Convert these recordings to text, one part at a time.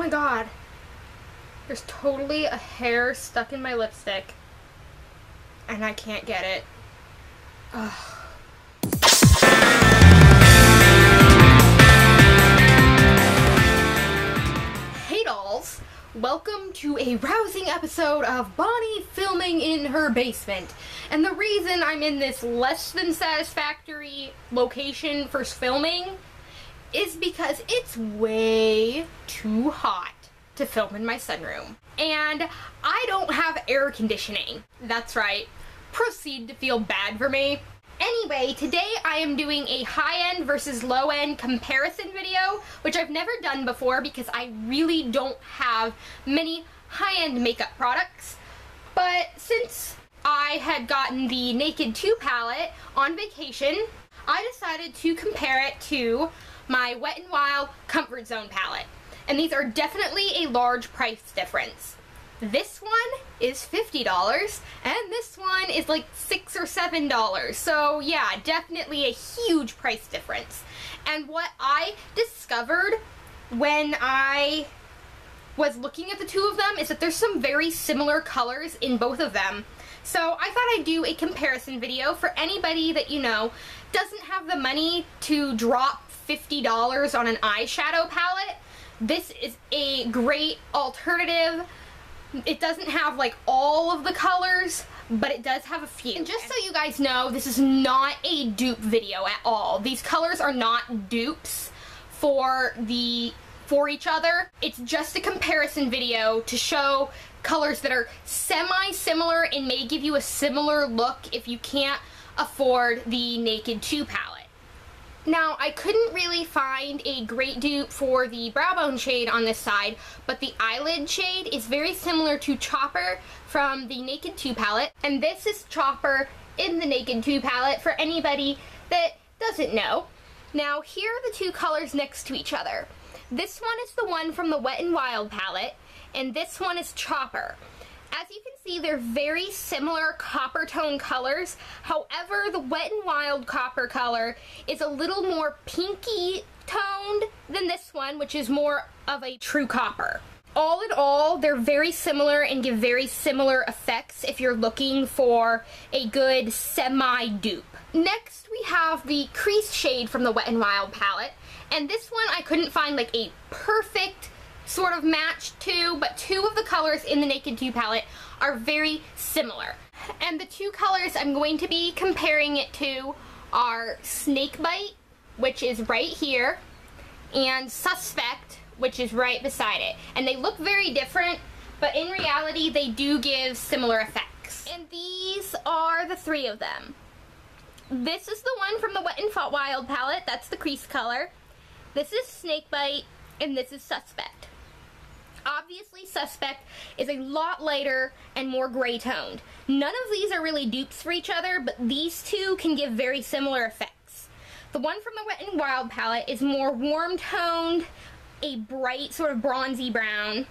my god. There's totally a hair stuck in my lipstick. And I can't get it. Ugh. Hey dolls! Welcome to a rousing episode of Bonnie filming in her basement. And the reason I'm in this less than satisfactory location for filming is because it's way too hot to film in my sunroom. And I don't have air conditioning. That's right. Proceed to feel bad for me. Anyway, today I am doing a high-end versus low-end comparison video, which I've never done before because I really don't have many high-end makeup products. But since I had gotten the Naked 2 palette on vacation, I decided to compare it to my Wet n Wild Comfort Zone palette. And these are definitely a large price difference. This one is $50 and this one is like $6 or $7. So yeah, definitely a huge price difference. And what I discovered when I was looking at the two of them is that there's some very similar colors in both of them. So I thought I'd do a comparison video for anybody that, you know, doesn't have the money to drop $50 on an eyeshadow palette. This is a great alternative. It doesn't have like all of the colors, but it does have a few. And just so you guys know, this is not a dupe video at all. These colors are not dupes for each other. It's just a comparison video to show colors that are semi-similar and may give you a similar look if you can't afford the Naked 2 palette. Now, I couldn't really find a great dupe for the brow bone shade on this side, but the eyelid shade is very similar to Chopper from the Naked 2 palette, and this is Chopper in the Naked 2 palette for anybody that doesn't know. Now, here are the two colors next to each other. This one is the one from the Wet n Wild palette, and this one is Chopper. As you can see, they're very similar copper tone colors. However, the Wet n Wild copper color is a little more pinky toned than this one, which is more of a true copper. All in all, they're very similar and give very similar effects if you're looking for a good semi-dupe. Next, we have the crease shade from the Wet n Wild palette, and this one I couldn't find like a perfect sort of match to, but two of the colors in the Naked 2 palette are very similar. And the two colors I'm going to be comparing it to are Snakebite, which is right here, and Suspect, which is right beside it. And they look very different, but in reality they do give similar effects. And these are the three of them. This is the one from the Wet n Wild palette, that's the crease color. This is Snakebite, and this is Suspect. Obviously, Suspect is a lot lighter and more gray toned. None of these are really dupes for each other, but these two can give very similar effects. The one from the Wet n Wild palette is more warm toned, a bright sort of bronzy brown,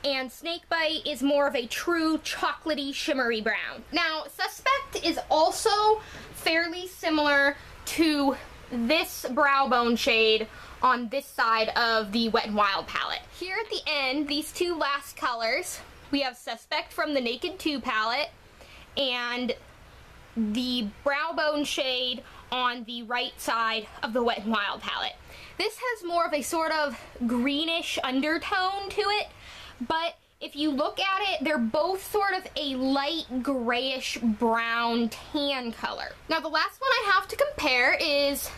and Snakebite is more of a true chocolatey shimmery brown. Now, Suspect is also fairly similar to this brow bone shade on this side of the Wet n Wild palette. Here at the end, these two last colors, we have Suspect from the Naked 2 palette and the brow bone shade on the right side of the Wet n Wild palette. This has more of a sort of greenish undertone to it, but if you look at it, they're both sort of a light grayish brown tan color. Now the last one I have to compare is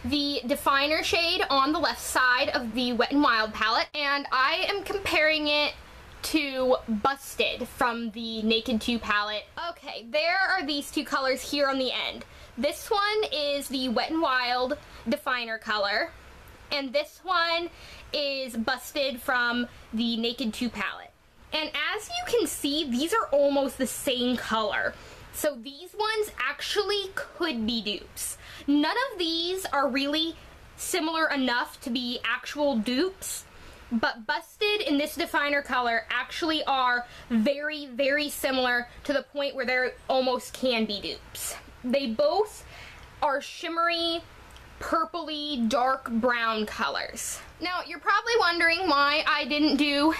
the definer shade on the left side of the Wet n Wild palette, and I am comparing it to Busted from the Naked 2 palette. Okay, there are these two colors here on the end. This one is the Wet n Wild definer color, and this one is Busted from the Naked 2 palette. And as you can see, these are almost the same color. So these ones actually could be dupes. None of these are really similar enough to be actual dupes, but Busted in this definer color actually are very, very similar to the point where they almost can be dupes. They both are shimmery purpley dark brown colors. Now, you're probably wondering why I didn't do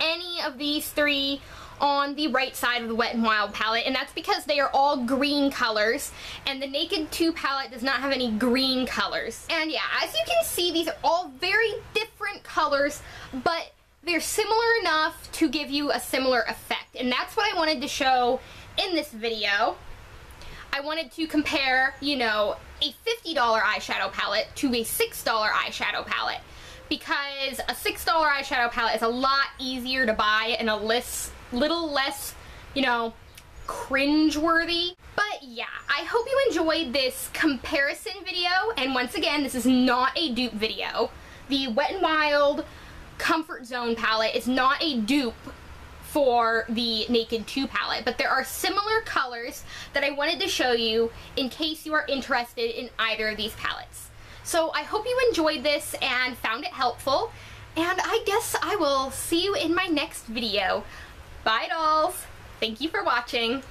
any of these three on the right side of the Wet n Wild palette, and that's because they are all green colors, and the Naked 2 palette does not have any green colors. And yeah, as you can see, these are all very different colors, but they're similar enough to give you a similar effect, and that's what I wanted to show in this video. I wanted to compare, you know, a $50 eyeshadow palette to a $6 eyeshadow palette, because a $6 eyeshadow palette is a lot easier to buy and a little less, you know, cringe-worthy. But yeah, I hope you enjoyed this comparison video, and once again, this is not a dupe video. The Wet n Wild Comfort Zone palette is not a dupe for the Naked 2 palette, but there are similar colors that I wanted to show you in case you are interested in either of these palettes. So I hope you enjoyed this and found it helpful, and I guess I will see you in my next video. Bye, dolls! Thank you for watching.